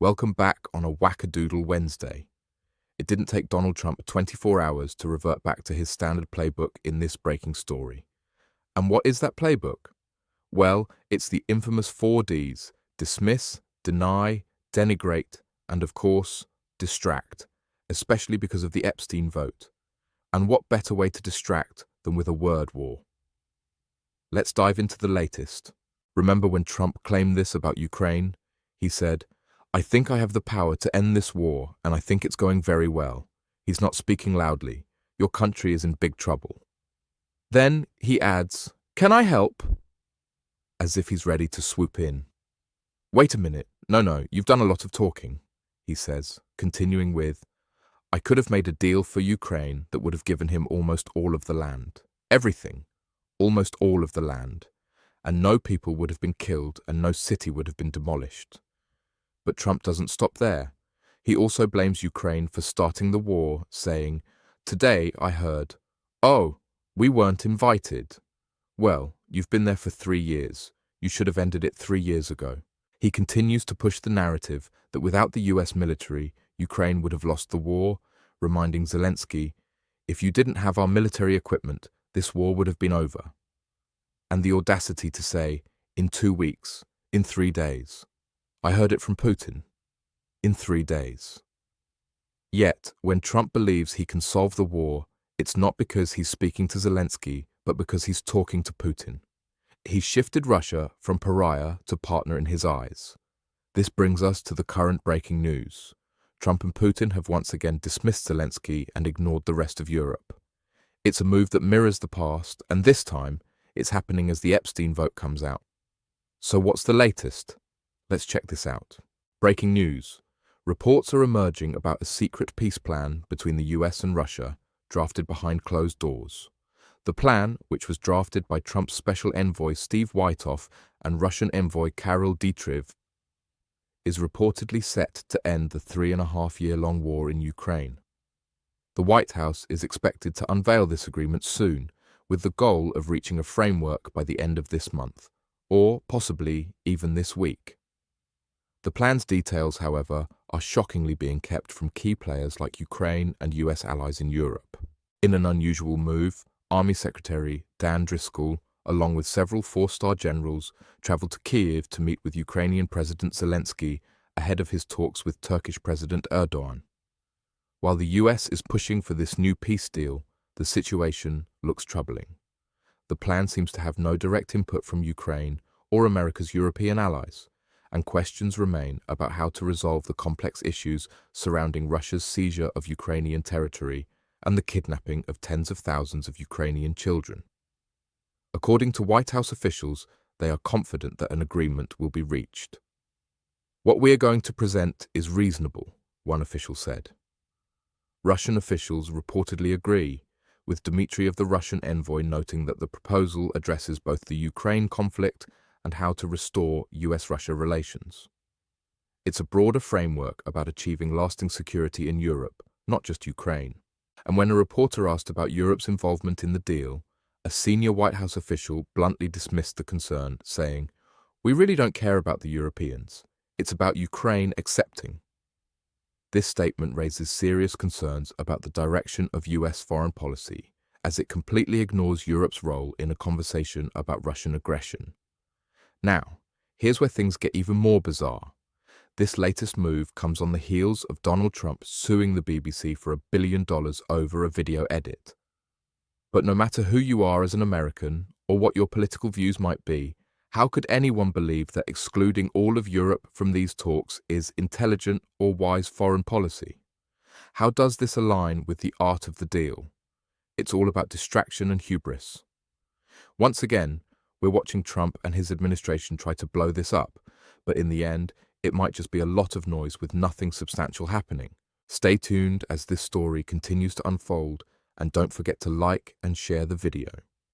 Welcome back on a Wackadoodle Wednesday. It didn't take Donald Trump 24 hours to revert back to his standard playbook in this breaking story. And what is that playbook? Well, it's the infamous 4Ds: dismiss, deny, denigrate, and of course, distract, especially because of the Epstein vote. And what better way to distract than with a word war? Let's dive into the latest. Remember when Trump claimed this about Ukraine? He said, "I think I have the power to end this war, and I think it's going very well." He's not speaking loudly. Your country is in big trouble. Then he adds, "Can I help?" As if he's ready to swoop in. Wait a minute. No, you've done a lot of talking, he says, continuing with, "I could have made a deal for Ukraine that would have given him almost all of the land. Everything. Almost all of the land. And no people would have been killed and no city would have been demolished." But Trump doesn't stop there. He also blames Ukraine for starting the war, saying, "Today I heard, oh, we weren't invited." Well, you've been there for 3 years. You should have ended it 3 years ago. He continues to push the narrative that without the US military, Ukraine would have lost the war, reminding Zelensky, "If you didn't have our military equipment, this war would have been over." And the audacity to say, "In 2 weeks, in 3 days." I heard it from Putin. In 3 days. Yet, when Trump believes he can solve the war, it's not because he's speaking to Zelensky, but because he's talking to Putin. He's shifted Russia from pariah to partner in his eyes. This brings us to the current breaking news. Trump and Putin have once again dismissed Zelensky and ignored the rest of Europe. It's a move that mirrors the past, and this time, it's happening as the Epstein vote comes out. So what's the latest? Let's check this out. Breaking news. Reports are emerging about a secret peace plan between the US and Russia, drafted behind closed doors. The plan, which was drafted by Trump's special envoy Steve Witkoff and Russian envoy Kirill Dmitriev, is reportedly set to end the 3.5-year-long war in Ukraine. The White House is expected to unveil this agreement soon, with the goal of reaching a framework by the end of this month, or possibly even this week. The plan's details, however, are shockingly being kept from key players like Ukraine and US allies in Europe. In an unusual move, Army Secretary Dan Driscoll, along with several 4-star generals, traveled to Kyiv to meet with Ukrainian President Zelensky ahead of his talks with Turkish President Erdogan. While the US is pushing for this new peace deal, the situation looks troubling. The plan seems to have no direct input from Ukraine or America's European allies, and questions remain about how to resolve the complex issues surrounding Russia's seizure of Ukrainian territory and the kidnapping of tens of thousands of Ukrainian children. According to White House officials, they are confident that an agreement will be reached. "What we are going to present is reasonable," one official said. Russian officials reportedly agree, with Dmitriev, the Russian envoy, noting that the proposal addresses both the Ukraine conflict and how to restore US-Russia relations. It's a broader framework about achieving lasting security in Europe, not just Ukraine. And when a reporter asked about Europe's involvement in the deal, a senior White House official bluntly dismissed the concern, saying, "We really don't care about the Europeans. It's about Ukraine accepting." This statement raises serious concerns about the direction of US foreign policy, as it completely ignores Europe's role in a conversation about Russian aggression. Now, here's where things get even more bizarre. This latest move comes on the heels of Donald Trump suing the BBC for $1 billion over a video edit. But no matter who you are as an American, or what your political views might be, how could anyone believe that excluding all of Europe from these talks is intelligent or wise foreign policy? How does this align with the art of the deal? It's all about distraction and hubris. Once again, we're watching Trump and his administration try to blow this up, but in the end, it might just be a lot of noise with nothing substantial happening. Stay tuned as this story continues to unfold, and don't forget to like and share the video.